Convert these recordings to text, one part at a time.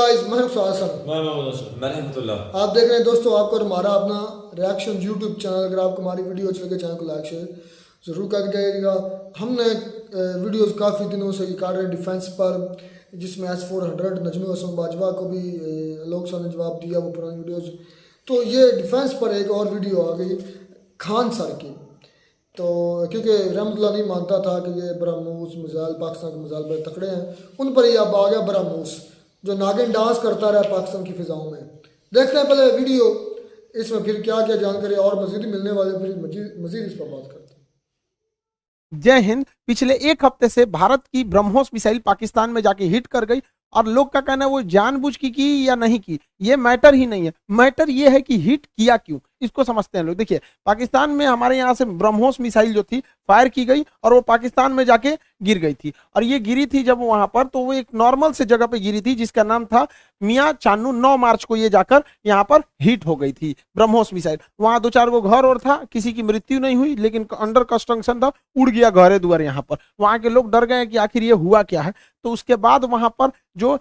Guys, मैं fasten, मैं रहमतुल्लाह। आप देख रहे हैं दोस्तों आपको और हमारा अपना रिएक्शन यूट्यूब चैनल। अगर आपको हमारी वीडियो अच्छी लगे चैनल को लाइक शेयर ज़रूर कर जाइएगा। हमने वीडियोस काफ़ी दिनों से कर रहे हैं डिफेंस पर, जिसमें S-400 नजमी हसन बाजवा को भी लोग सर ने जवाब दिया, वो पुरानी वीडियोस। तो ये डिफेंस पर एक और वीडियो आ गई खान सर की। तो क्योंकि रहमतुल्लाह नहीं मानता था कि ये ब्रह्मोस मिसाइल पाकिस्तान के मिसाइल बड़े तकड़े हैं, उन पर ही अब आ गया ब्रह्मोस जो नागिन डांस करता रहा पाकिस्तान की फिजाओं में। देखते हैं पहले वीडियो, इसमें फिर क्या क्या जानकारी और मजीद मिलने वाले, फिर मजीद इस पर बात करते हैं। जय हिंद। पिछले एक हफ्ते से भारत की ब्रह्मोस मिसाइल पाकिस्तान में जाके हिट कर गई और लोग का कहना है वो जानबूझ की या नहीं की, ये मैटर ही नहीं है। मैटर ये है कि हिट किया क्यों, इसको समझते हैं लोग। देखिए, पाकिस्तान में हमारे यहाँ से ब्रह्मोस मिसाइल जो थी फायर की गई और वो पाकिस्तान में जाके गिर गई थी। और ये गिरी थी जब वहां पर, तो वो एक नॉर्मल से जगह पे गिरी थी जिसका नाम था मियां चानू। 9 मार्च को ये जाकर यहाँ पर हिट हो गई थी ब्रह्मोस मिसाइल। वहां 2-4 गो घर और था, किसी की मृत्यु नहीं हुई, लेकिन अंडर कंस्ट्रक्शन था, उड़ गया घरे दुआर। यहाँ पर वहां के लोग डर गए कि आखिर ये हुआ क्या है। तो उसके बाद वहां पर जो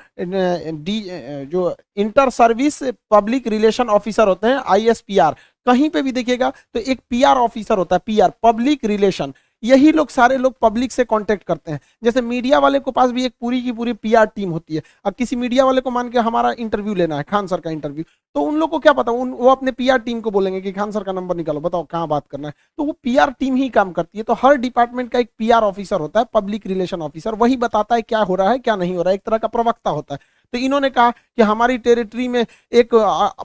inter service public relation officer होते हैं, ISPR, कहीं पे भी देखिएगा तो एक PR ऑफिसर होता है, PR पब्लिक रिलेशन। यही लोग सारे लोग पब्लिक से कांटेक्ट करते हैं। जैसे मीडिया वाले के पास भी एक पूरी की पूरी PR टीम होती है। अब किसी मीडिया वाले को मान के हमारा इंटरव्यू लेना है, खान सर का इंटरव्यू, तो उन लोग को क्या पता, वो अपने PR टीम को बोलेंगे कि खान सर का नंबर निकालो, बताओ कहाँ बात करना है। तो वो PR टीम ही काम करती है। तो हर डिपार्टमेंट का एक PR ऑफिसर होता है, पब्लिक रिलेशन ऑफिसर, वही बताता है क्या हो रहा है क्या नहीं हो रहा है, एक तरह का प्रवक्ता होता है। तो इन्होंने कहा कि हमारी टेरिटरी में एक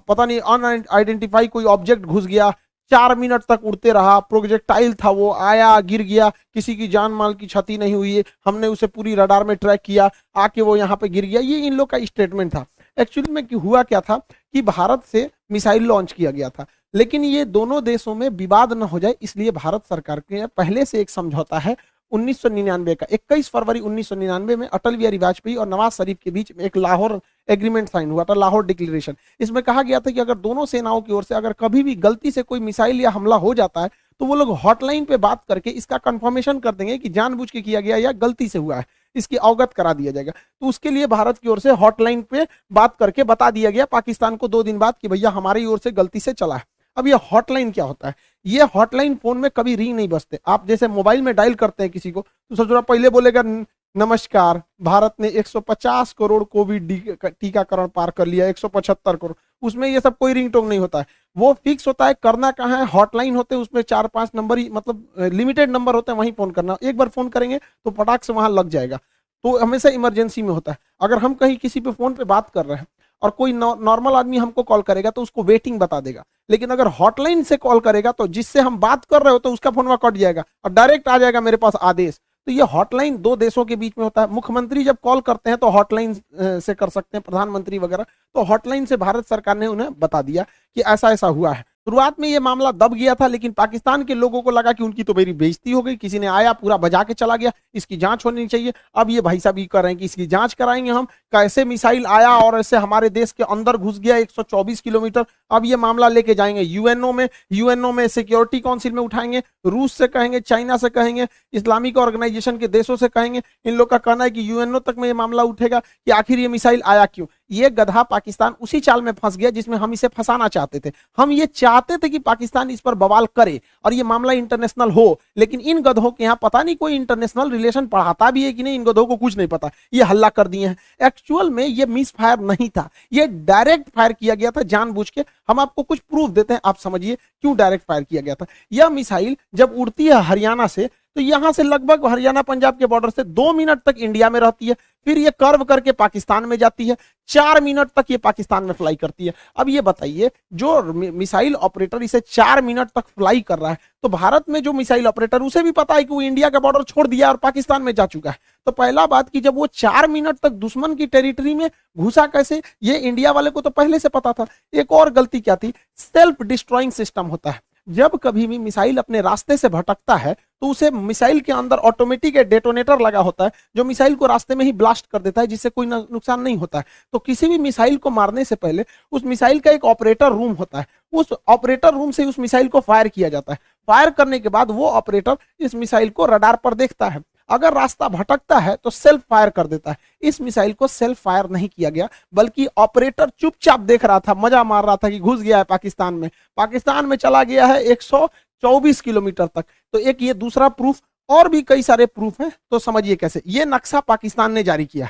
पता नहीं अनआइडेंटिफाई कोई ऑब्जेक्ट घुस गया, 4 मिनट तक उड़ते रहा, प्रोजेक्टाइल था, वो आया गिर गया, किसी की जान माल की क्षति नहीं हुई है, हमने उसे पूरी रडार में ट्रैक किया, आके वो यहाँ पे गिर गया। ये इन लोग का स्टेटमेंट था। एक्चुअली में हुआ क्या था कि भारत से मिसाइल लॉन्च किया गया था, लेकिन ये दोनों देशों में विवाद न हो जाए इसलिए भारत सरकार के पहले से एक समझौता है 1999 का। 21 फरवरी 1999 में अटल बिहारी वाजपेयी और नवाज शरीफ के बीच में एक लाहौर एग्रीमेंट साइन हुआ था, लाहौर डिक्लेरेशन। इसमें कहा गया था कि अगर दोनों सेनाओं की ओर से अगर कभी भी गलती से कोई मिसाइल या हमला हो जाता है तो वो लोग हॉटलाइन पे बात करके इसका कंफर्मेशन कर देंगे कि जानबूझ के किया गया या गलती से हुआ है, इसकी अवगत करा दिया जाएगा। तो उसके लिए भारत की ओर से हॉटलाइन पे बात करके बता दिया गया पाकिस्तान को 2 दिन बाद कि भैया हमारी ओर से गलती से चला है। अब ये हॉटलाइन क्या होता है? ये हॉटलाइन फोन में कभी रिंग नहीं बजते। आप जैसे मोबाइल में डायल करते हैं किसी को, तो सोच रहा पहले बोलेगा नमस्कार, भारत ने 150 करोड़ कोविड टीकाकरण पार कर लिया, 175 करोड़, उसमें ये सब कोई रिंगटोन नहीं होता है। वो फिक्स होता है, करना कहाँ है, हॉटलाइन होते हैं, उसमें 4-5 नंबर ही, मतलब लिमिटेड नंबर होते हैं, वहीं फोन करना। एक बार फोन करेंगे तो पटाख से वहां लग जाएगा। तो हमेशा इमरजेंसी में होता है। अगर हम कहीं किसी पे फोन पे बात कर रहे हैं और कोई नॉर्मल आदमी हमको कॉल करेगा तो उसको वेटिंग बता देगा, लेकिन अगर हॉटलाइन से कॉल करेगा तो जिससे हम बात कर रहे हो तो उसका फोन वहां कट जाएगा और डायरेक्ट आ जाएगा मेरे पास आदेश। तो ये हॉटलाइन 2 देशों के बीच में होता है। मुख्यमंत्री जब कॉल करते हैं तो हॉटलाइन से कर सकते हैं, प्रधानमंत्री वगैरह। तो हॉटलाइन से भारत सरकार ने उन्हें बता दिया कि ऐसा ऐसा हुआ है। शुरुआत में ये मामला दब गया था, लेकिन पाकिस्तान के लोगों को लगा कि उनकी तो मेरी बेइज्जती हो गई, किसी ने आया पूरा बजा के चला गया, इसकी जांच होनी चाहिए। अब ये भाई साहब ये कर रहे हैं कि इसकी जांच कराएंगे हम, कैसे मिसाइल आया और ऐसे हमारे देश के अंदर घुस गया 124 किलोमीटर। अब ये मामला लेके जाएंगे यूएनओ में सिक्योरिटी काउंसिल में उठाएंगे, रूस से कहेंगे, चाइना से कहेंगे, इस्लामिक ऑर्गेनाइजेशन के देशों से कहेंगे। इन लोग का कहना है कि यूएनओ तक में ये मामला उठेगा कि आखिर ये मिसाइल आया क्यों। ये गधा पाकिस्तान उसी चाल में फंस गया जिसमें हम इसे फंसाना चाहते थे। हम ये चाहते थे कि पाकिस्तान इस पर बवाल करे और ये मामला इंटरनेशनल हो, लेकिन इन गधों के यहाँ पता नहीं कोई इंटरनेशनल रिलेशन पढ़ाता भी है कि नहीं, इन गधों को कुछ नहीं पता, ये हल्ला कर दिए हैं। एक्चुअल में ये मिस फायर नहीं था, ये डायरेक्ट फायर किया गया था जानबूझ के। हम आपको कुछ प्रूफ देते हैं, आप समझिए क्यों डायरेक्ट फायर किया गया था। यह मिसाइल जब उड़ती है हरियाणा से, तो यहां से लगभग हरियाणा पंजाब के बॉर्डर से 2 मिनट तक इंडिया में रहती है, फिर ये कर्व करके पाकिस्तान में जाती है, 4 मिनट तक ये पाकिस्तान में फ्लाई करती है। अब ये बताइए, जो मिसाइल ऑपरेटर इसे 4 मिनट तक फ्लाई कर रहा है, तो भारत में जो मिसाइल ऑपरेटर, उसे भी पता है कि वो इंडिया का बॉर्डर छोड़ दिया और पाकिस्तान में जा चुका है। तो पहला बात कि जब वो 4 मिनट तक दुश्मन की टेरिटरी में घुसा कैसे, ये इंडिया वाले को तो पहले से पता था। एक और गलती क्या थी, सेल्फ डिस्ट्रॉइंग सिस्टम होता है। जब कभी भी मिसाइल अपने रास्ते से भटकता है तो उसे मिसाइल के अंदर ऑटोमेटिक डेटोनेटर लगा होता है जो मिसाइल को रास्ते में ही ब्लास्ट कर देता है, जिससे कोई नुकसान नहीं होता है। तो किसी भी मिसाइल को मारने से पहले उस मिसाइल का एक ऑपरेटर रूम होता है, उस ऑपरेटर रूम से उस मिसाइल को फायर किया जाता है। फायर करने के बाद वो ऑपरेटर इस मिसाइल को रडार पर देखता है। अगर रास्ता भटकता है तो सेल्फ फायर कर देता है। इस मिसाइल को सेल्फ फायर नहीं किया गया, बल्कि ऑपरेटर चुपचाप देख रहा था, मजा मार रहा था कि घुस गया है पाकिस्तान में चला गया है 124 किलोमीटर तक। तो एक ये दूसरा प्रूफ, और भी कई सारे प्रूफ हैं। तो समझिए कैसे ये नक्शा पाकिस्तान ने जारी किया,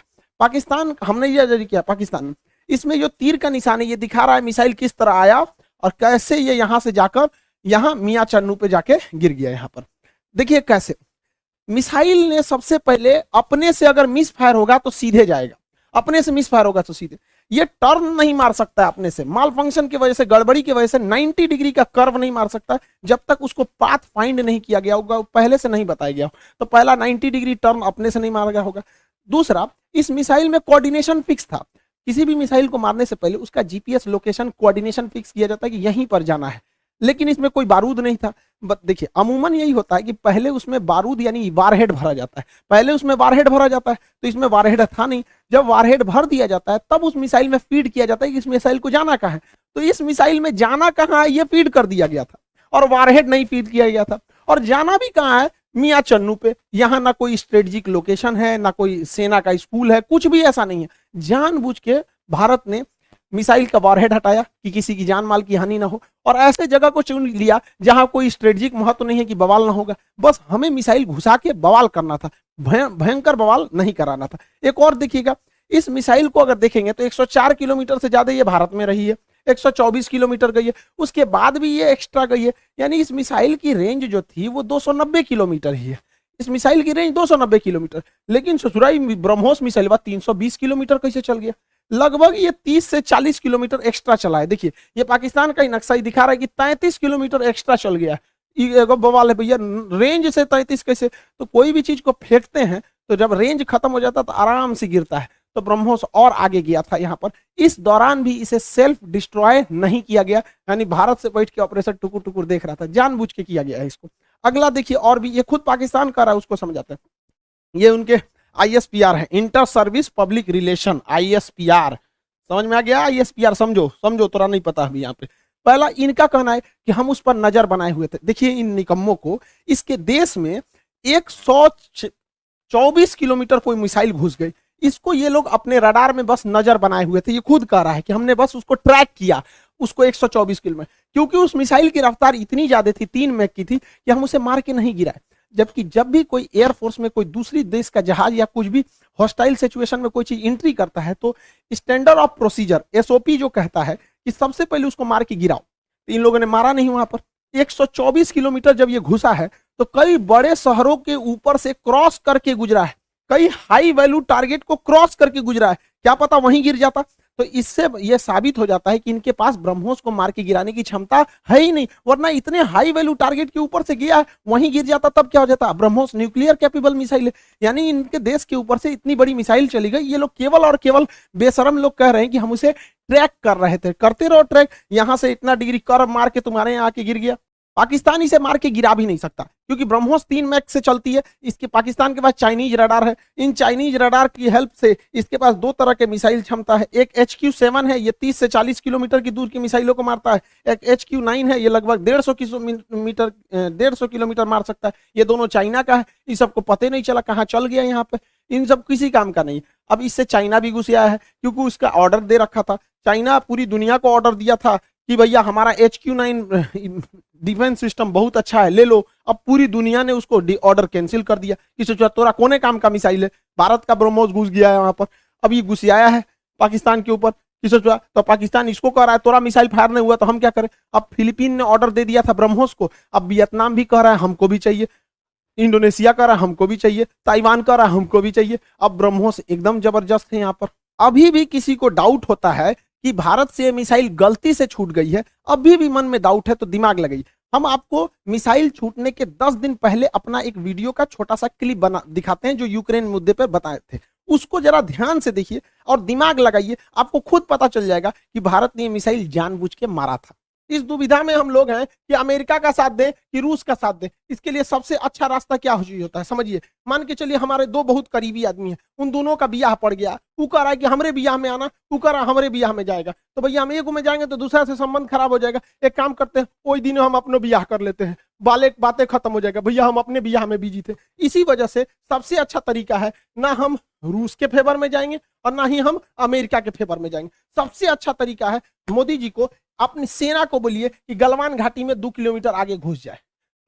हमने ये जारी किया पाकिस्तान। इसमें जो तीर का निशान है ये दिखा रहा है मिसाइल किस तरह आया और कैसे ये यहां से जाकर यहां मियां चन्नू पे जाके गिर गया। यहां पर देखिए कैसे मिसाइल ने सबसे पहले अपने से अगर मिस फायर होगा तो सीधे जाएगा, अपने से मिस फायर होगा तो सीधे, ये टर्न नहीं मार सकता है अपने से, माल फंक्शन की वजह से, गड़बड़ी की वजह से 90 डिग्री का कर्व नहीं मार सकता जब तक उसको पाथ फाइंड नहीं किया गया होगा, पहले से नहीं बताया गया। तो पहला 90 डिग्री टर्न अपने से नहीं मारा गया होगा। दूसरा, इस मिसाइल में कोऑर्डिनेशन फिक्स था। किसी भी मिसाइल को मारने से पहले उसका जीपीएस लोकेशन कोऑर्डिनेशन फिक्स किया जाता है कि यहीं पर जाना है, लेकिन इसमें कोई बारूद नहीं था। देखिए अमूमन यही होता है कि पहले उसमें बारूद यानी वारहेड भरा जाता है, तो इसमें वारहेड था नहीं। जब वारहेड भर दिया जाता है तब उस मिसाइल में फीड किया जाता है कि इस मिसाइल को जाना कहाँ है। तो इस मिसाइल में जाना कहाँ है ये फीड कर दिया गया था, और वारहेड नहीं फीड किया गया था। और जाना भी कहाँ है, मियां चन्नू पे। यहाँ ना कोई स्ट्रेटेजिक लोकेशन है, ना कोई सेना का स्कूल है, कुछ भी ऐसा नहीं है। जानबूझ के भारत ने मिसाइल का वारहेड हटाया कि किसी की जान माल की हानि ना हो, और ऐसे जगह को चुन लिया जहां कोई स्ट्रेटेजिक महत्व नहीं है कि बवाल ना होगा। बस हमें मिसाइल घुसा के बवाल करना था, भयंकर बवाल नहीं कराना था। एक और देखिएगा, इस मिसाइल को अगर देखेंगे तो 104 किलोमीटर से ज्यादा ये भारत में रही है, 124 किलोमीटर गई है, उसके बाद भी ये एक्स्ट्रा गई है। यानी इस मिसाइल की रेंज जो थी वो 290 किलोमीटर ही है। इस मिसाइल की रेंज 290 किलोमीटर, लेकिन ससुराई ब्रह्मोस मिसाइल 320 किलोमीटर कैसे चल गया? लगभग ये 30 से 40 किलोमीटर एक्स्ट्रा चला है। देखिए ये पाकिस्तान का ही नक्शा ही दिखा रहा है कि 33 किलोमीटर एक्स्ट्रा चल गया। बवाल है भैया, रेंज से 33 कैसे? तो कोई भी चीज को फेंकते हैं तो जब रेंज खत्म हो जाता है तो आराम से गिरता है। तो ब्रह्मोस और आगे गया था यहाँ पर। इस दौरान भी इसे सेल्फ डिस्ट्रॉय नहीं किया गया, यानी भारत से बैठ के ऑपरेशन टुकुर टुकुर देख रहा था, जानबूझ के किया गया है इसको। अगला देखिए, और भी ये खुद पाकिस्तान कर रहा है, उसको समझाते हैं। ये उनके ISPR है, inter service public relation, ISPR। समझ में आ गया? ISPR समझो, थोड़ा नहीं पता अभी यहाँ पे। पहला इनका कहना है कि हम उस पर नजर बनाए हुए थे। देखिए इन निकम्मों को, इसके देश में 124 किलोमीटर कोई मिसाइल घुस गई, इसको ये लोग अपने रडार में बस नजर बनाए हुए थे। ये खुद कह रहा है कि हमने बस उसको ट्रैक किया, उसको 124 किलोमीटर, क्योंकि उस मिसाइल की रफ्तार इतनी ज्यादा थी, 3 मैक की थी, कि हम उसे मार के नहीं गिराए। जबकि जब भी कोई एयरफोर्स में कोई दूसरी देश का जहाज या कुछ भी हॉस्टाइल सिचुएशन में कोई चीज एंट्री करता है तो स्टैंडर्ड ऑफ प्रोसीजर SOP जो कहता है कि सबसे पहले उसको मार के गिराओ। तो इन लोगों ने मारा नहीं वहां पर। 124 किलोमीटर जब ये घुसा है तो कई बड़े शहरों के ऊपर से क्रॉस करके गुजरा है, कई हाई वैल्यू टारगेट को क्रॉस करके गुजरा है। क्या पता वहीं गिर जाता। तो इससे यह साबित हो जाता है कि इनके पास ब्रह्मोस को मार के गिराने की क्षमता है ही नहीं, वरना इतने हाई वैल्यू टारगेट के ऊपर से गया है, वहीं गिर जाता तब क्या हो जाता। ब्रह्मोस न्यूक्लियर कैपेबल मिसाइल है, यानी इनके देश के ऊपर से इतनी बड़ी मिसाइल चली गई। ये लोग केवल और केवल बेशरम लोग कह रहे हैं कि हम उसे ट्रैक कर रहे थे। करते रहो ट्रैक, यहां से इतना डिग्री कर्व मार के तुम्हारे यहाँ आके गिर गया। पाकिस्तान इसे मार के गिरा भी नहीं सकता, क्योंकि ब्रह्मोस 3 मैक से चलती है। इसके पाकिस्तान के पास चाइनीज रडार है, इन चाइनीज रडार की हेल्प से इसके पास 2 तरह के मिसाइल क्षमता है। एक HQ-7 है, ये 30 से 40 किलोमीटर की दूर की मिसाइलों को मारता है। एक HQ-9 है, ये लगभग 150 किलोमीटर मार सकता है। ये दोनों चाइना का है। इस सबको पता नहीं चला कहाँ चल गया यहाँ पे, इन सब किसी काम का नहीं। अब इससे चाइना भी घुस आया है, क्योंकि उसका ऑर्डर दे रखा था। चाइना पूरी दुनिया को ऑर्डर दिया था कि भैया हमारा HQ-9 डिफेंस सिस्टम बहुत अच्छा है, ले लो। अब पूरी दुनिया ने उसको ऑर्डर कैंसिल कर दिया कि सोचा तोरा कोने काम का मिसाइल है। भारत का ब्रह्मोस घुस गया है वहां पर, अब ये घुस आया है पाकिस्तान के ऊपर कि सोचा, तो पाकिस्तान इसको कह रहा है तोरा मिसाइल फायर नहीं हुआ तो हम क्या करें। अब फिलीपीन ने ऑर्डर दे दिया था ब्रह्मोस को, अब वियतनाम भी कह रहा है हमको भी चाहिए, इंडोनेशिया कह रहा है हमको भी चाहिए, ताइवान कह रहा है हमको भी चाहिए। अब ब्रह्मोस एकदम जबरदस्त है यहाँ पर। अभी भी किसी को डाउट होता है कि भारत से मिसाइल गलती से छूट गई है, अभी भी मन में डाउट है तो दिमाग लगाइए। हम आपको मिसाइल छूटने के 10 दिन पहले अपना एक वीडियो का छोटा सा क्लिप बना दिखाते हैं जो यूक्रेन मुद्दे पर बताए थे, उसको जरा ध्यान से देखिए और दिमाग लगाइए, आपको खुद पता चल जाएगा कि भारत ने मिसाइल जानबूझ के मारा था। इस दुविधा में हम लोग हैं कि अमेरिका का साथ दें कि रूस का साथ दें। इसके लिए सबसे अच्छा रास्ता क्या होता है समझिए। मान के चलिए हमारे दो बहुत करीबी आदमी हैं, उन दोनों का ब्याह पड़ गया, वो कह रहा है कि हमरे ब्याह में आना, वो कह रहा है हमरे ब्याह में जाएगा, तो भैया हम एक में जाएंगे तो दूसरा से संबंध खराब हो जाएगा। एक काम करते हैं, कोई दिन हम अपने ब्याह कर लेते हैं, बातें खत्म हो जाएगा, भैया हम अपने ब्याह में बिजी थे। इसी वजह से सबसे अच्छा तरीका है, ना हम रूस के फेवर में जाएंगे और ना ही हम अमेरिका के फेवर में जाएंगे। सबसे अच्छा तरीका है, मोदी जी को अपनी सेना को बोलिए कि गलवान घाटी में 2 किलोमीटर आगे घुस जाए।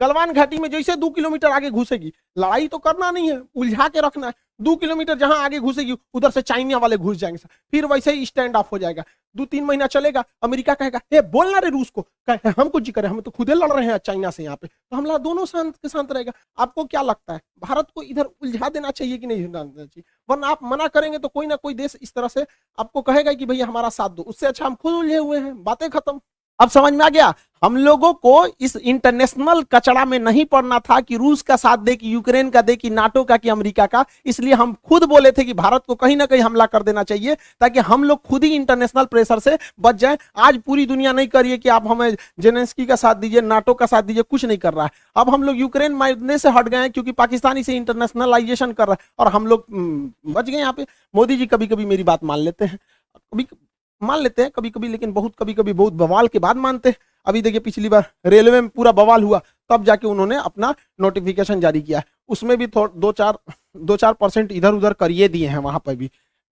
गलवान घाटी में जैसे 2 किलोमीटर आगे घुसेगी, लड़ाई तो करना नहीं है, उलझा के रखना है। 2 किलोमीटर जहां आगे घुसेगी उधर से चाइना वाले घुस जाएंगे, फिर वैसे ही स्टैंड ऑफ हो जाएगा। 2-3 महीना चलेगा, अमेरिका कहेगा हे बोलना रे रूस को, कहे हम कुछ जी करें, हम तो खुदे लड़ रहे हैं चाइना से यहाँ पे, तो हमला दोनों शांत के शांत रहेगा। आपको क्या लगता है, भारत को इधर उलझा देना चाहिए कि नहीं देना चाहिए? वरना आप मना करेंगे तो कोई ना कोई देश इस तरह से आपको कहेगा कि भैया हमारा साथ दो, उससे अच्छा हम खुद उलझे हुए हैं, बातें खत्म। अब समझ में आ गया, हम लोगों को इस इंटरनेशनल कचड़ा में नहीं पड़ना था कि रूस का साथ दे, कि यूक्रेन का दे, कि नाटो का, कि अमेरिका का। इसलिए हम खुद बोले थे कि भारत को कहीं ना कहीं हमला कर देना चाहिए, ताकि हम लोग खुद ही इंटरनेशनल प्रेशर से बच जाएं। आज पूरी दुनिया नहीं कर रही है कि आप हमें जेलेंस्की का साथ दीजिए, नाटो का साथ दीजिए, कुछ नहीं कर रहा है। अब हम लोग यूक्रेन मारने से हट गए हैं क्योंकि पाकिस्तान इसे इंटरनेशनलाइजेशन कर रहा है और हम लोग बच गए यहाँ पे। मोदी जी कभी कभी मेरी बात मान लेते हैं, कभी कभी, लेकिन कभी कभी बहुत बवाल के बाद मानते हैं। अभी देखिए पिछली बार रेलवे में पूरा बवाल हुआ, तब जाके उन्होंने अपना नोटिफिकेशन जारी किया, उसमें भी 2-4% इधर उधर करिए दिए हैं वहां पर भी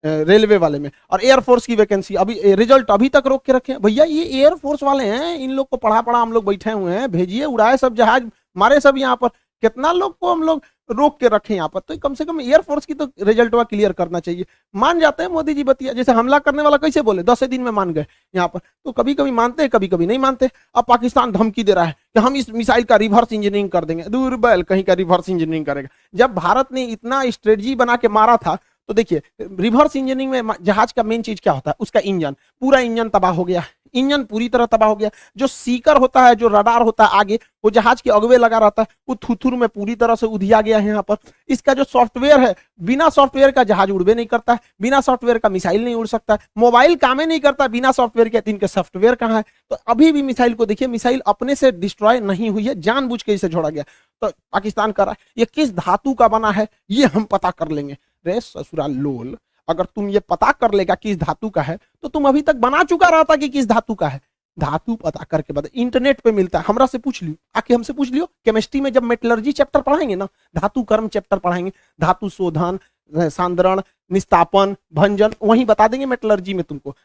रेलवे वाले में। और एयरफोर्स की वैकेंसी अभी रिजल्ट अभी तक रोक के रखे हैं। भैया ये एयरफोर्स वाले हैं, इन लोग को पढ़ा हम लोग बैठे हुए हैं, भेजिए, उड़ाए सब जहाज, मारे सब यहाँ पर। कितना लोग को हम लोग रोक के रखे यहाँ पर, तो कम से कम एयरफोर्स की तो रिजल्ट क्लियर करना चाहिए। मान जाते हैं मोदी जी बतिया, जैसे हमला करने वाला कैसे बोले 10 दिन में मान गए यहाँ पर, तो कभी कभी मानते हैं, कभी कभी नहीं मानते। अब पाकिस्तान धमकी दे रहा है कि हम इस मिसाइल का रिवर्स इंजीनियरिंग कर देंगे। दूर बैल कहीं का रिवर्स इंजीनियरिंग करेगा। जब भारत ने इतना स्ट्रेटजी बना के मारा था, तो देखिए रिवर्स इंजीनियरिंग में जहाज का मेन चीज क्या होता है, उसका इंजन, पूरा इंजन तबाह हो गया, इंजन पूरी तरह तबाह हो गया। जो सीकर होता है, जो रडार होता है आगे, वो जहाज के अगवे लगा रहता है, वो थुथुर में पूरी तरह से उधिया गया है यहाँ पर। इसका जो सॉफ्टवेयर है, बिना सॉफ्टवेयर का जहाज उड़वे नहीं करता है, बिना सॉफ्टवेयर का मिसाइल नहीं उड़ सकता है, मोबाइल काम ही नहीं करता बिना सॉफ्टवेयर के। इनके सॉफ्टवेयर कहाँ है? तो अभी भी मिसाइल को देखिए, मिसाइल अपने से डिस्ट्रॉय नहीं हुई है, जानबूझ के इसे छोड़ा गया। तो पाकिस्तान कर रहा है, ये किस धातु का बना है ये हम पता कर लेंगे। रे ससुराल लोल, अगर तुम ये पता कर लेगा किस धातु का है, तो तुम अभी तक बना चुका रहता कि किस धातु का है। धातु पता करके बता, इंटरनेट पे मिलता है, हमरा से पूछ लियो, आके हमसे पूछ लियो। केमिस्ट्री में जब मेटलर्जी चैप्टर पढ़ाएंगे ना, धातु कर्म चैप्टर पढ़ाएंगे, धातु शोधन, सांद्रण, निस्तापन, भंजन, वहीं बता देंगे मेटलर्जी में तुमको।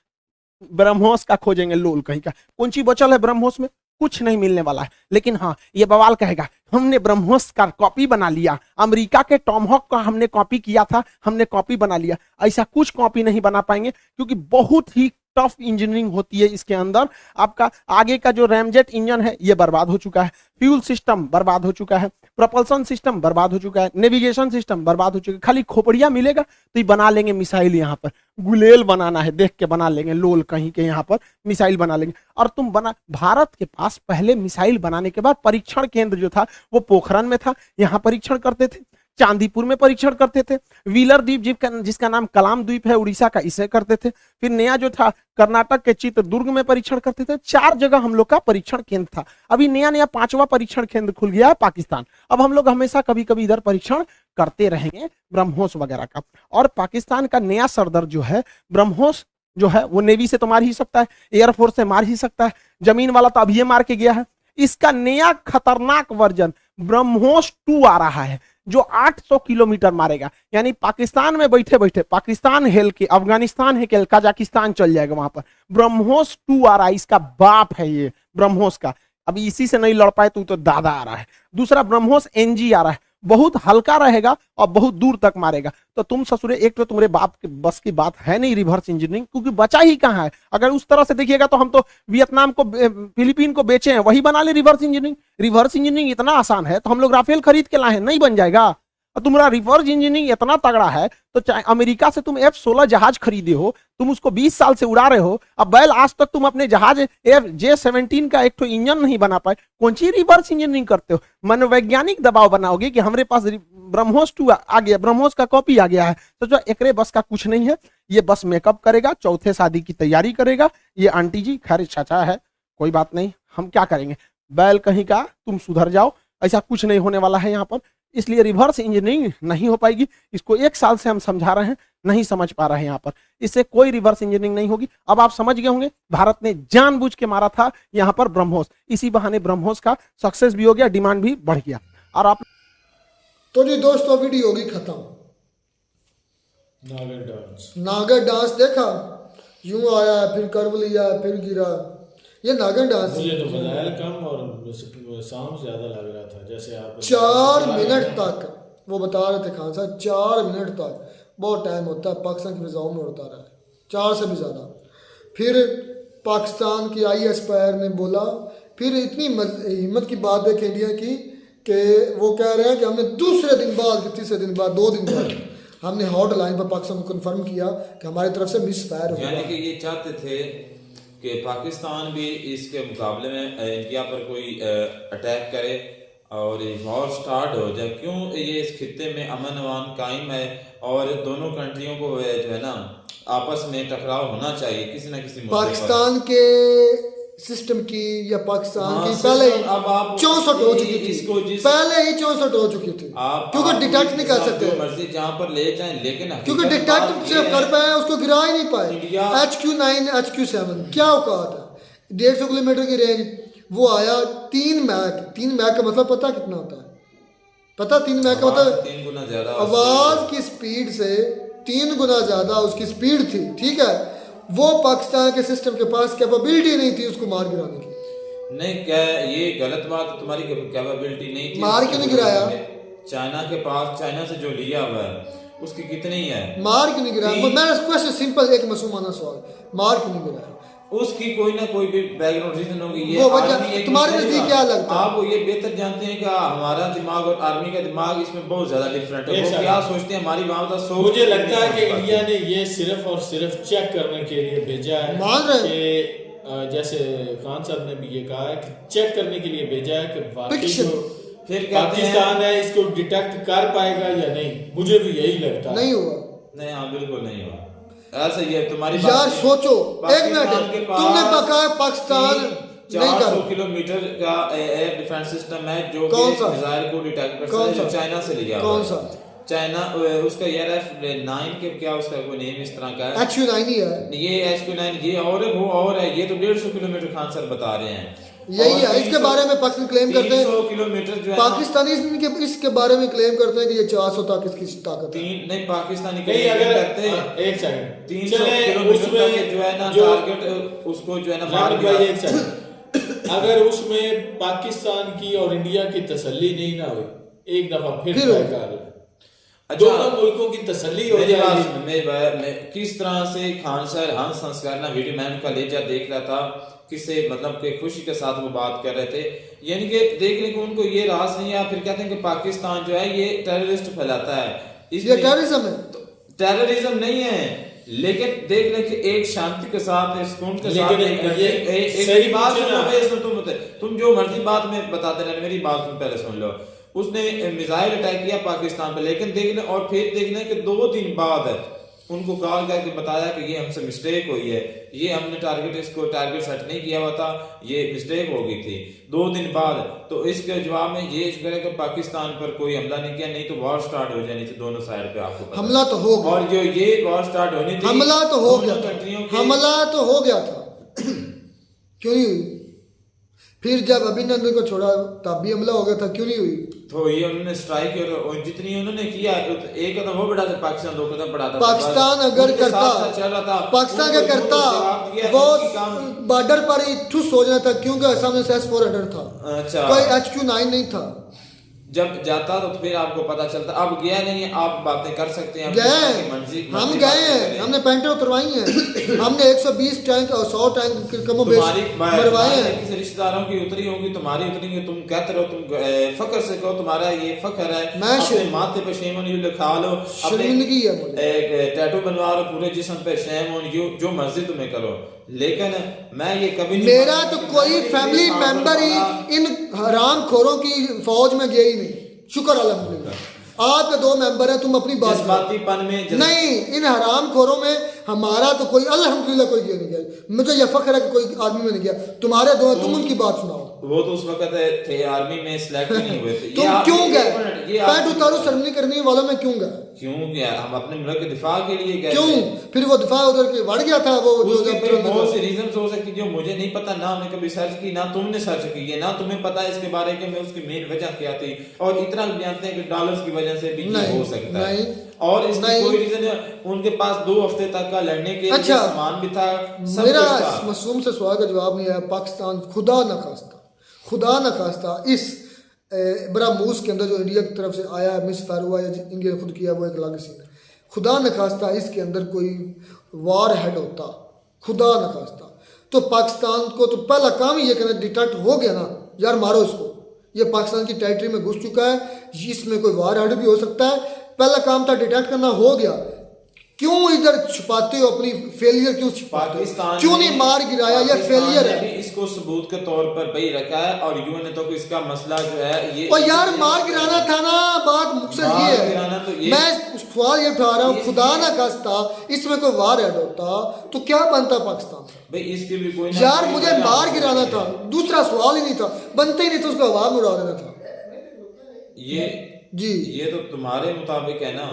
ब्रह्मोस का खोजेंगे, लोल कहीं का, कौन सी बचल है ब्रह्मोस में? कुछ नहीं मिलने वाला है। लेकिन हाँ, ये बवाल कहेगा हमने ब्रह्मोस का कॉपी बना लिया, अमेरिका के टॉमहॉक का हमने कॉपी किया था, हमने कॉपी बना लिया। ऐसा कुछ कॉपी नहीं बना पाएंगे, क्योंकि बहुत ही टफ इंजीनियरिंग होती है इसके अंदर। आपका आगे का जो रैमजेट इंजन है ये बर्बाद हो चुका है, फ्यूल सिस्टम बर्बाद हो चुका है, प्रोपल्सन सिस्टम बर्बाद हो चुका है, नेविगेशन सिस्टम बर्बाद हो चुका है। खाली खोपड़िया मिलेगा तो ये बना लेंगे मिसाइल। यहाँ पर गुलेल बनाना है, देख के बना लेंगे, लोल कहीं के यहाँ पर मिसाइल बना लेंगे। और तुम बना, भारत के पास पहले मिसाइल बनाने के बाद परीक्षण केंद्र जो था वो पोखरण में था, यहाँ परीक्षण करते थे, चांदीपुर में परीक्षण करते थे, व्हीलर द्वीप जिसका नाम कलाम द्वीप है उड़ीसा का, इसे करते थे। फिर नया जो था कर्नाटक के चित्रदुर्ग में परीक्षण करते थे। 4 जगह हम लोग का परीक्षण केंद्र था। अभी नया 5वां परीक्षण केंद्र खुल गया है पाकिस्तान। अब हम लोग हमेशा कभी कभी इधर परीक्षण करते रहेंगे ब्रह्मोस वगैरह का। और पाकिस्तान का नया सरदर जो है ब्रह्मोस जो है, वो नेवी से तो मार ही सकता है, एयरफोर्स से मार ही सकता है, जमीन वाला तो अभी मार के गया है। इसका नया खतरनाक वर्जन ब्रह्मोस 2 आ रहा है, जो 800 किलोमीटर मारेगा। यानी पाकिस्तान में बैठे बैठे, पाकिस्तान हेल के, अफगानिस्तान है के, कजाकिस्तान चल जाएगा वहां पर। ब्रह्मोस 2 आ रहा है, इसका बाप है ये ब्रह्मोस का। अभी इसी से नहीं लड़ पाए तो दादा आ रहा है। दूसरा ब्रह्मोस NG आ रहा है, बहुत हल्का रहेगा और बहुत दूर तक मारेगा। तो तुम ससुरे, एक तो तुम्हारे बाप के बस की बात है नहीं रिवर्स इंजीनियरिंग, क्योंकि बचा ही कहाँ है। अगर उस तरह से देखिएगा तो हम तो वियतनाम को, फिलीपीन को बेचे हैं, वही बना ले रिवर्स इंजीनियरिंग। रिवर्स इंजीनियरिंग इतना आसान है तो हम लोग राफेल खरीद के लाए हैं, नहीं बन जाएगा। और तुम्हारा रिवर्स इंजीनियरिंग इतना तगड़ा है तो चाहे अमेरिका से तुम F-16 जहाज खरीदे हो, तुम उसको 20 साल से उड़ा रहे हो, अब बैल आज तक तुम अपने जहाज J-17 का एक तो इंजन नहीं बना पाए, कौन सी रिवर्स इंजीनियरिंग करते हो? मनोवैज्ञानिक दबाव बनाओगे कि हमारे पास ब्रह्मोस 2 आ गया, ब्रह्मोस का कॉपी आ गया है, तो जो एकरे बस का कुछ नहीं है। ये बस मेकअप करेगा, चौथे शादी की तैयारी करेगा। ये आंटी जी खैर चाचा है, कोई बात नहीं, हम क्या करेंगे, बैल कहीं का, तुम सुधर जाओ, ऐसा कुछ नहीं होने वाला है यहाँ पर। इसलिए रिवर्स इंजीनियरिंग नहीं हो पाएगी। इसको 1 साल से हम समझा रहे हैं, नहीं समझ पा रहे हैं यहाँ पर। इससे कोई रिवर्स इंजीनियरिंग नहीं होगी। अब आप समझ गए होंगे, भारत ने जानबूझ के मारा था यहाँ पर ब्रह्मोस, इसी बहाने ब्रह्मोस का सक्सेस भी हो गया, डिमांड भी बढ़ गया। और आप तो जी दोस्तों वीडियो होगी खत्म। नागर डांस देखा, यूं आया फिर कर्व लिया फिर गिरा, ये नागर डांस। मुझे तो बजायल कम और साउंड ज्यादा लग रहा था। जैसे आप 4 मिनट तक वो बता रहे थे खान साहब, 4 मिनट तक बहुत टाइम होता है पाकिस्तान की फिजाओं में उड़ता रहा है, 4 से भी ज़्यादा। फिर पाकिस्तान की ISPR ने बोला, फिर इतनी हिम्मत की बात देखें इंडिया की कि वो कह रहे हैं कि हमने दूसरे दिन बाद, तीसरे दिन बाद, 2 दिन बाद हमने हॉटलाइन पर पाकिस्तान को कन्फर्म किया कि हमारी तरफ से मिस फायर हुआ। यानी कि ये चाहते थे कि पाकिस्तान भी इसके मुकाबले में इंडिया पर कोई अटैक करे और वॉर स्टार्ट हो जाए। क्यों ये इस खित्ते में अमन अमान कायम है और दोनों कंट्रियों को जो है ना आपस में टकराव होना चाहिए किसी ना किसी मुद्दे पर। पाकिस्तान के सिस्टम की या पाकिस्तान की पहले ही 64 हो चुकी थी, पहले ही 64 हो चुकी थी, क्योंकि डिटेक्ट नहीं कर सकते, मर्जी जहां पर ले जाएं, लेकिन क्योंकि डिटेक्ट सिर्फ कर पाए, उसको गिरा ही नहीं पाए। HQ9 HQ7 क्या औकात है, 150 किलोमीटर की रेंज, वो आया 3 मैक का मतलब पता कितना होता है? पता 3 मैक का मतलब 3 गुना ज्यादा आवाज की स्पीड से 3 गुना ज्यादा उसकी स्पीड थी, ठीक है। वो पाकिस्तान के सिस्टम के पास कैपेबिलिटी नहीं थी उसको मार गिराने की। नहीं, क्या ये गलत बात है, तुम्हारी कैपेबिलिटी नहीं थी, मार क्यों नहीं गिराया? चाइना के पास, चाइना से जो लिया हुआ है उसकी कितनी है, मार क्यों नहीं गिराया? मेरा क्वेश्चन सिंपल, एक मासूमाना सवाल, मार क्यों नहीं गिराया? उसकी कोई ना कोई भी बैकग्राउंड रीजन होगी। ये वो वजह तुम्हारे नजदीक क्या लगता है? आप ये बेहतर जानते हैं कि हमारा दिमाग और आर्मी का दिमाग इसमें बहुत ज्यादा डिफरेंट है। वो क्या सोचते हैं हमारी वहां का सोच। मुझे लगता है कि इंडिया ने ये सिर्फ और सिर्फ चेक करने के लिए भेजा है, मान रहे कि जैसे खान साहब ने भी ये कहा है कि चेक करने के लिए भेजा है कि वाकई जो फिर पाकिस्तान है इसको डिटेक्ट कर पाएगा या नहीं। मुझे भी यही लगता है। नहीं हुआ, नहीं, हाँ बिल्कुल नहीं हुआ। ऐसा ही है तुम्हारी यार सोचो, 1 मिनट, तुमने बताया पाकिस्तान नहीं 400 किलोमीटर का एयर डिफेंस सिस्टम है जो मिसाइल को डिटेक्ट कर सकता है, चाइना से लिया। कौन सा? चाइना, उसका F9 के क्या उसका कोई नेम इस तरह का है, HQ9 ही है ये HQ9, ये और है, वो और है, ये तो 150 किलोमीटर खान सर बता रहे हैं। यही है, इसके बारे में पाकिस्तान क्लेम करते हैं, 300 किलोमीटर जो है पाकिस्तानी इसके बारे में क्लेम करते हैं कि ये 400 तक इसकी ताकत है। नहीं, पाकिस्तानी नहीं, अगर करते हैं 1 सेकंड 300 किलोमीटर तक जो है ना टारगेट उसको जो है ना मार दिया। 1 सेकंड, अगर उसमें पाकिस्तान की और इंडिया की तसल्ली नहीं ना हुई, एक दफा फिर दोनों मुल्कों की तसल्ली हो जाएगी। मैं किस तरह से खान सर हंस संस्कार ना वीडियो मैन का लेजा देख रहा था, किससे मतलब के खुशी के साथ वो बात कर रहे थे, यानी कि देखने को उनको ये रास नहीं है। फिर कहते हैं कि पाकिस्तान जो है ये टेररिस्ट फैलाता है, ये टेररिज्म है। टेररिज्म नहीं है, लेकिन देख लें कि एक शांति के साथ, सुकून के साथ, मेरी बात सुनो, तुम जो मर्जी बात में बताते रहे, मेरी बात तुम पहले सुन लो। उसने मिसाइल अटैक किया पाकिस्तान पे, लेकिन देखना और फिर देखना कि 2 दिन बाद उनको कॉल करके बताया कि ये हमसे मिस्टेक हुई है, ये हमने टारगेट सेट नहीं किया हुआ था, ये मिस्टेक हो गई थी 2 दिन बाद। तो इसके जवाब में ये करें कि पाकिस्तान पर कोई हमला नहीं किया, नहीं तो वॉर स्टार्ट हो जानी थी दोनों साइड पे। आपको हमला तो हो गया, और जो ये वॉर स्टार्ट होनी थी, हमला तो हो गया, हमला तो हो गया था क्यों नहीं हुई? फिर जब अभिनंदन को छोड़ा तब भी हमला हो गया था, क्यों नहीं हुई? तो ये उन्होंने स्ट्राइक और जितनी उन्होंने किया, एक कदम वो बढ़ा था पाकिस्तान, 2 कदम बढ़ा था पाकिस्तान। अगर करता पाकिस्तान का करता वो बॉर्डर पर ही ठुस हो जाता, क्योंकि सामने से S-400 था, कोई HQ9 नहीं था। जब जाता तो फिर आपको पता चलता। अब गया नहीं है, आप बातें कर सकते हैं, गए हम गए हैं, हमने पैंटें उतरवाई हैं, हमने 120 टैंक और 100 टैंक मरवाए हैं। किसी रिश्तेदारों की उतरी होगी, तुम्हारी उतरेंगे, तुम कहते रहो, तुम फख्र से कहो तुम्हारा ये फख्र है, अपने माथे पे शेम ऑन यू लिखा लो, शर्मिंदगी है मुझे, एक टैटू बनवा लो पूरे जिस्म पे शेम ऑन यू, जो मर्जी तुम्हें करो, लेकिन मैं ये कभी नहीं, मेरा तो कोई फैमिली मेंबर ही इन हराम खोरों की फौज में गया ही नहीं, शुक्र अल्हम्दुलिल्लाह। आपके 2 मेंबर हैं, तुम अपनी बात जज्बातीपन में नहीं, इन हराम खोरों में हमारा तो कोई अल्हम्दुलिल्लाह कोई ये नहीं गया। मुझे ये फख्र है कि कोई आदमी में नहीं गया। तुम्हारे 2 हैं, तुम उनकी बात सुनाओ। वो तो उस वक्त थे आर्मी में, सिलेक्ट नहीं हुए थे। तुम क्यों गए? पैंट उतारो शर्म करने वालों में क्यों गए? क्यों गया? हम अपने मुल्क के दिफा के लिए गए। क्यों? फिर वो दिफा उधर के बढ़ गया था। वो बहुत सी रीजन हो सकती जो मुझे नहीं पता, ना हमने कभी सर्च की, ना तुमने सर्च की है, ना तुम्हें पता है इसके बारे में उसकी मेन वजह क्या थी। और इतना जानते हैं कि डॉलर्स की वजह से भी हो सकता है। और इसकी कोई रीजन है, उनके पास 2 हफ्ते तक का लड़ने के लिए सामान भी था, सब मेरा कुछ था। मासूम से सवाल का जवाब नहीं आया। पाकिस्तान खुदा न खास्ता इस बरामूस के अंदर जो इंडिया की तरफ से आया है, मिस फायर हुआ या इंडिया ने खुद किया, वो एक अलग सीन है। खुदा न खास्ता इसके अंदर कोई वार हेड होता, खुदा न खास्ता, तो पाकिस्तान को तो पहला काम ही ये करना, डिटेक्ट हो गया ना यार, मारो इसको, ये पाकिस्तान की टेरिटरी में घुस चुका है, इसमें कोई वार हेड भी हो सकता है। पहला काम था डिटेक्ट करना, हो गया। क्यों इधर छुपाते हो अपनी फेलियर? क्यों पाकिस्तान क्यों नहीं मार गिराया? ये फेलियर है। इसको सबूत के तौर पर भाई रखा है, और यूएन ने तो इसका मसला जो है ये और यार मार गिराना था ना, बात मकसद ये है। तो ये मैं सवाल ये उठा रहा हूँ, खुदा ना खास्ता इसमें कोई वार हेड होता तो क्या बनता पाकिस्तान भाई? इसके भी कोई यार मुझे मार गिराना था, दूसरा सवाल ही नहीं था, बनते ही नहीं तो उसको हवा में उड़ा देना था। ये जी ये तो तुम्हारे मुताबिक है ना।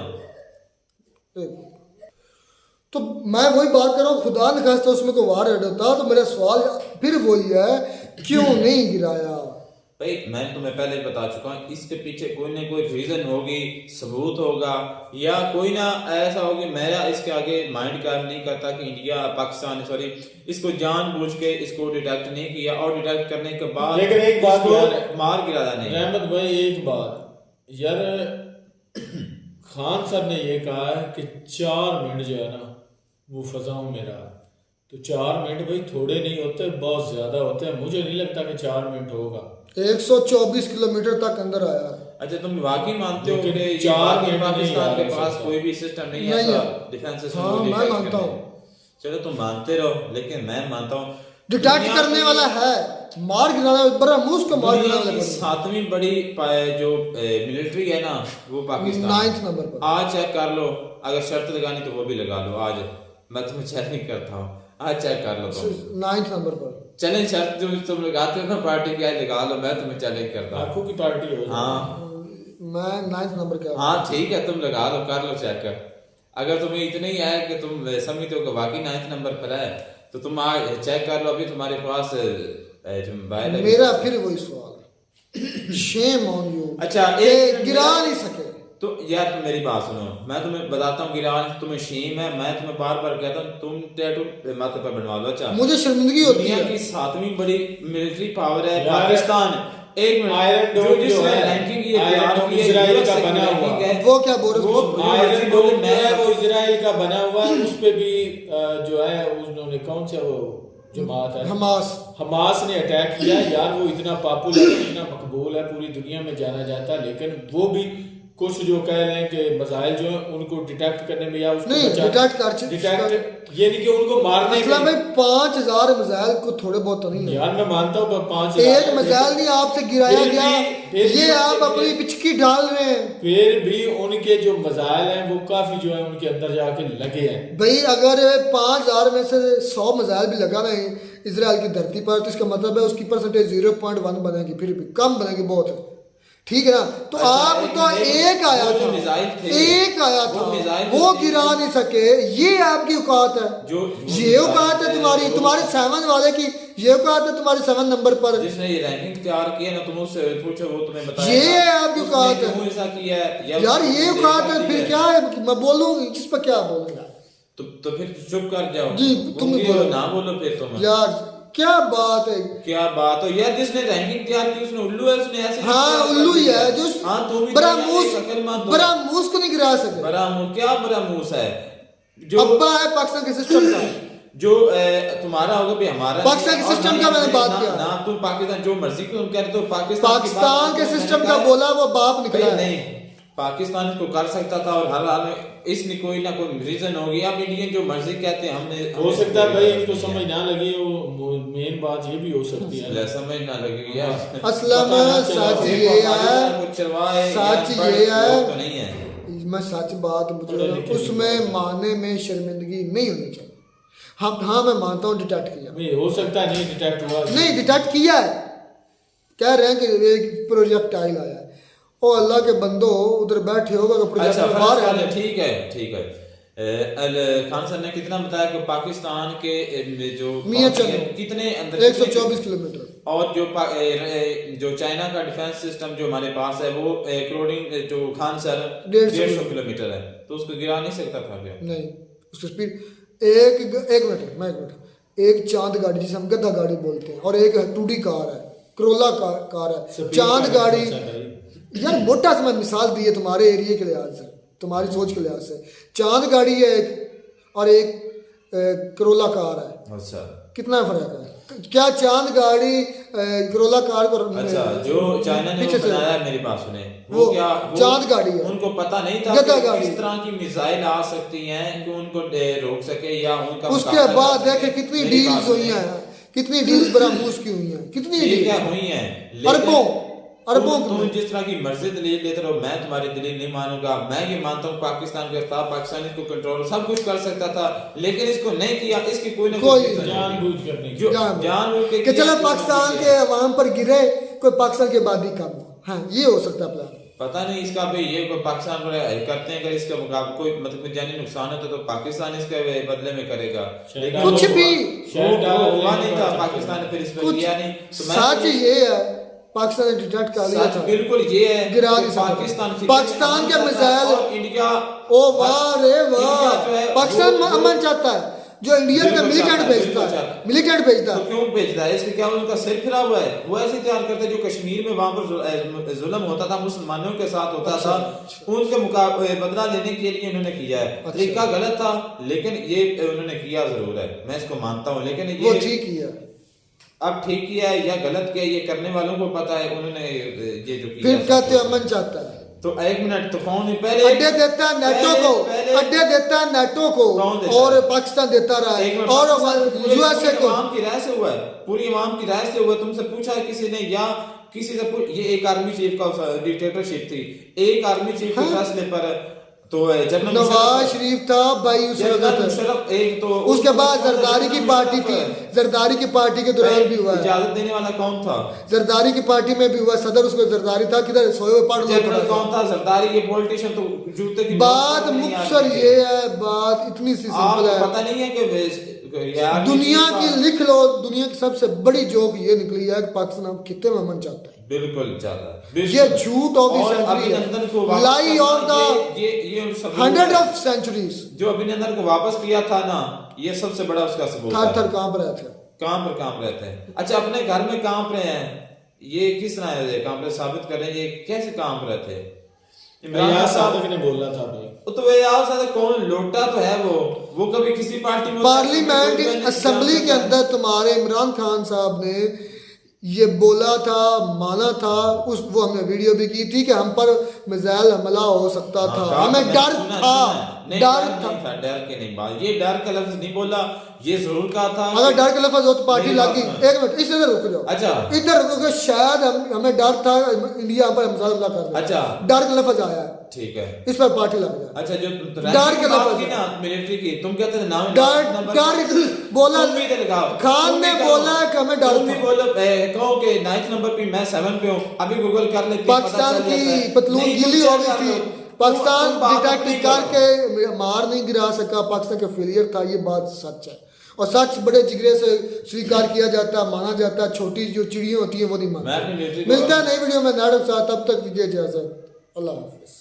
तो मैं वही बात कर रहा हूँ, खुदा न खास्ता उसमें कोई वार हेड होता तो मेरा सवाल फिर वही है, क्यों नहीं गिराया? भाई मैं तुम्हें पहले बता चुका हूँ, इसके पीछे कोई ना कोई रीजन होगी, सबूत होगा, या कोई ना ऐसा होगी। मेरा इसके आगे माइंड काम नहीं करता कि इंडिया पाकिस्तान इसको जानबूझ के इसको डिटेक्ट नहीं किया, और डिटेक्ट करने के बाद लेकिन एक बात मार गिराया नहीं। रहमत भाई एक बात यार, खान साहब ने ये कहा है कि 4 मिनट जो है ना वो फजाओं में रहा, तो 4 मिनट भाई थोड़े नहीं होते, बहुत ज्यादा होते हैं। मुझे नहीं लगता कि 4 मिनट होगा। 124 किलोमीटर तक अंदर आया। अच्छा, तुम वाकई मानते हो कि 4 मिनट पाकिस्तान के पास कोई भी सिस्टम नहीं है डिफेंस सिस्टम? हाँ मैं मानता हूँ। चलो तुम मानते रहो, लेकिन मैं मानता हूँ डिटेक्ट करने वाला है, मार गिराना बरामूस को मार गिराना है। 7वीं बड़ी जो मिलिट्री है ना वो पाकिस्तान 9th नंबर पर। आज चेक कर लो, अगर शर्त लगानी तो वो भी लगा लो। आज मैं तुम्हें चैलेंज करता हूँ, आज चेक कर लो तुम 9th नंबर पर। चैलेंज शर्त जो तुम लगाते हो ना पार्टी की, आज लगा लो, मैं तुम्हें चैलेंज करता हूँ। आंखों की पार्टी हो। हाँ मैं 9th नंबर का। हाँ ठीक है, तुम लगा लो, कर लो चेक। अगर तुम्हें इतना ही है कि तुम समझते हो कि वाकई 9th नंबर पर है, तो तुम आज चेक कर लो। अभी तुम्हारे पास जो मोबाइल है। मेरा फिर वही सवाल है, शेम ऑन यू। अच्छा, गिरा नहीं सके तो यार तुम मेरी बात सुनो, मैं तुम्हें बताता हूँ गिरा तुम्हें शेम है। मैं तुम्हें बार बार कहता हूँ तुम टैटू माथे पर बनवा लो। अच्छा, मुझे शर्मिंदगी होती है। दुनिया की 7वीं बड़ी मिलिट्री पावर है पाकिस्तान। एक मिनट, आयरन डोम जो है, रैंकिंग ये आयरन डोम इजराइल का बना हुआ है। वो क्या बोल रहे हो? आयरन डोम जो है वो इजराइल का बना हुआ है। उस पे भी जो है उन्होंने कौन सा वो जमात है हमास ने अटैक किया। यार वो इतना पॉपुलर है, इतना मकबूल है, पूरी दुनिया में जाना जाता है, लेकिन वो भी कुछ जो कह रहे हैं कि मसाइल जो है उनको डिटेक्ट करने में या उसको नहीं डिटेक्ट ये नहीं कि उनको मारने में। भाई 5000 मिसाइल को थोड़े बहुत तो नहीं है यार, मैं मानता हूँ 5000 एक मिसाइल नहीं आपसे गिराया गया, ये आप अपनी पिचकी डाल रहे हैं। फिर भी उनके जो मसाइल हैं वो काफी जो है उनके अंदर जाके लगे हैं। भाई अगर 5000 में से 100 मिसाइल भी लगा रहे हैं इजराइल की धरती पर, तो इसका मतलब है उसकी परसेंटेज 0.1 बनेगी, फिर भी कम बनेगी बहुत है, ठीक है ना? तो अच्छा, आप तो एक आया था, एक आया था, वो गिरा नहीं सके, ये आपकी औकात है, ये औकात है तुम्हारे 7 वाले की, ये औकात है तुम्हारे 7 नंबर पर। जिसने ये रैंकिंग तैयार किया ना, तुम उससे पूछो, वो तुम्हें बताएगा ये है आपकी औकात है। ऐसा किया यार ये औकात है, फिर क्या है? मैं बोलूँ जिस पर क्या बोलूँगा? तो फिर चुप कर जाओ जी, तुम बोलो ना, बोलो फिर तुम। यार क्या बात है, क्या बात हो यार, जिसने रैंकिंग तैयार की उसने उल्लू है, उसने ऐसे हाँ उल्लू ही है जो बरामूस को नहीं गिरा सके। बरामूस क्या बरामूस है जो अब्बा है पाकिस्तान के सिस्टम का, जो तुम्हारा होगा भी हमारा पाकिस्तान के सिस्टम का मैंने बात किया ना। तुम पाकिस्तान जो मर्जी को तुम कह रहे हो, पाकिस्तान के सिस्टम का बोला वो बाप निकला नहीं। पाकिस्तान इसको कर सकता था और हर हाल में इसमें कोई ना कोई रीजन होगी। अब इंडियन जो मर्जी कहते हैं हमने हो सकता है भाई इनको समझ ना लगी, वो मेन बात ये भी हो सकती है समझ ना लगी यार। असलम सच ये है, सच ये है तो नहीं है, मैं सच बात मुझे उसमें मानने में शर्मिंदगी नहीं होनी चाहिए। हाँ मैं मानता हूँ डिटेक्ट किया, हो सकता है नहीं डिटेक्ट हुआ, नहीं डिटेक्ट किया है, कह रहे हैं कि एक प्रोजेक्टाइल आया है। ओ अल्लाह के बंदो उधर बैठे होगा तो प्रोजेक्टाइल बाहर है। ठीक है। खान सर ने कितना बताया कि पाकिस्तान के जो कितने अंदर 124 किलोमीटर, और जो चाइना का डिफेंस सिस्टम जो हमारे पास है वो अकॉर्डिंग जो खान सर 150 किलोमीटर है, तो उसको गिरा नहीं सकता था क्या? नहीं, उसकी स्पीड एक मिनट एक चांद गाड़ी जिसे हम गधा गाड़ी बोलते हैं और एक 2D कार है, करोला कार है। चांद गाड़ी यार मोटा सा मैं मिसाल दी है तुम्हारे एरिया के लिहाज से, तुम्हारी सोच के लिहाज से। चांद गाड़ी है एक और एक करोला कार है। अच्छा, कितना फर्क है? क्या चांद गाड़ी करोला कार को जो चाइना ने बनाया मेरी बात सुने, वो क्या चांद गाड़ी है, उनको पता नहीं था कि किस तरह की मिसाइल आ सकती हैं कि उनको रोक सके या उनका। उसके बाद देखे कितनी डील्स हुई हैं, कितनी डील्स बरामूज की हुई हैं, कितनी डील्स हुई हैं, अरबों तुम जिस तरह की मर्जी दलील देते रहो, मैं तुम्हारी दलील नहीं मानूंगा। मैं ये मानता हूँ पाकिस्तान के खिलाफ पाकिस्तान इसको कंट्रोल सब कुछ कर सकता था, लेकिन इसको नहीं किया। इसकी कोई ना कोई जानबूझ के चलो पाकिस्तान के अवाम पर गिरे, कोई पाकिस्तान की आबादी कम हो। हाँ, ये हो सकता है प्लान। पता नहीं इसका भाई ये पाकिस्तान पर करते हैं, अगर इसका मुकाबला कोई मतलब जानी नुकसान होता तो पाकिस्तान इसके बदले में करेगा, कुछ भी हुआ नहीं था। पाकिस्तान फिर इस पर किया नहीं। सच ये है पाकिस्तान ने डिटेक्ट कर लिया था, बिल्कुल ये है गिरा पाकिस्तान के मिसाइल इंडिया। ओ वाह रे वाह, पाकिस्तान अमन चाहता है, जो इंडिया का मिलिटेंट भेजता है। तो क्यों भेजता है? इसके क्या उनका सिर फिरा हुआ है? वो ऐसे तैयार करते जो कश्मीर में वहां पर जुल्म होता था, मुसलमानों के साथ होता था, उनके मुकाबले बदला लेने के लिए इन्होंने किया है। तरीका गलत था, लेकिन ये उन्होंने किया जरूर है, मैं इसको मानता हूँ। लेकिन ये ठीक किया, अब ठीक किया है या गलत किया ये करने वालों को पता है। उन्होंने ये जो किया फिर कहते अमन चाहता है, तो एक मिनट, तो कौन है पहले अड्डे देता है नेटो को, और पाकिस्तान देता रहा है, और यूएसए को। आवाम की राय से हुआ है, पूरी आवाम की राय से हुआ। तुमसे पूछा है किसी ने या किसी से? ये एक आर्मी चीफ का डिक्टेटरशिप थी, एक आर्मी चीफ के फैसले पर तो जनरल नवाज शरीफ था, भाई एक तो उसके बाद जरदारी की पार्टी थी, जरदारी की पार्टी के दौरान भी हुआ। इजाजत देने वाला कौन था? जरदारी की पार्टी में भी हुआ, सदर उसको जरदारी था, किधर सोए हुए पढ़ कौन था? जरदारी। ये पॉलिटिशियन तो जूते की बात मुख्तसर ये है, बात इतनी सी सिंपल है। पता नहीं है कि दुनिया की लिख लो, दुनिया की सबसे बड़ी जोक ये निकली है कि पाकिस्तान खित्ते में अमन चाहता है। बिल्कुल चाहता है, ये झूठ of the century, lie of the ये 100 ऑफ सेंचुरीज। जो अभिनंदन को वापस किया था ना, ये सबसे बड़ा उसका सबूत है। थर कांप रहे थे, कांप रहे थे। अच्छा, अपने घर में कांप रहे हैं, ये किस तरह है? कांप रहे साबित कर रहे हैं, ये कैसे कांप रहे थे? इमरान सादिक ने बोला था भाई, तो वे यार सादिक कौन लोटा तो है वो कभी किसी पार्टी में पार्लियामेंट असेंबली के अंदर तुम्हारे इमरान खान साहब ने ये बोला था, माना था, वो हमने वीडियो भी की थी कि हम पर मिसाइल हमला हो सकता था, हमें डर था। डर के नहीं बात, ये डर का लफ्ज नहीं बोला, ये जरूर कहा था अगर डर का लफ्ज हो तो पार्टी लागी। एक मिनट इधर रुक जाओ, अच्छा इधर रुको, शायद हमें डर था इंडिया पर हमला कर दे। अच्छा, डर का लफ्ज आया, ठीक है, इस पर पार्टी लग जाए। अच्छा, जो डर के लफ्ज की ना मिलिट्री की, तुम कहते थे नाम डर बोला, खान ने बोला कि हमें डर था। बोलो कहो कि 9th नंबर पे, मैं 7 पे हूं, अभी गूगल कर लेते। पाकिस्तान की पतलून गीली हो गई थी, पाकिस्तान डिटेक्ट करके मार नहीं गिरा सका, पाकिस्तान का फेलियर था। ये बात सच है, और सच बड़े जिगरे से स्वीकार किया जाता, माना जाता। छोटी जो चिड़ियां होती हैं वो नहीं मानती। मिलता है नई वीडियो में नाटक साथ, तब तक विजय इजाजत, अल्लाह हाफिज।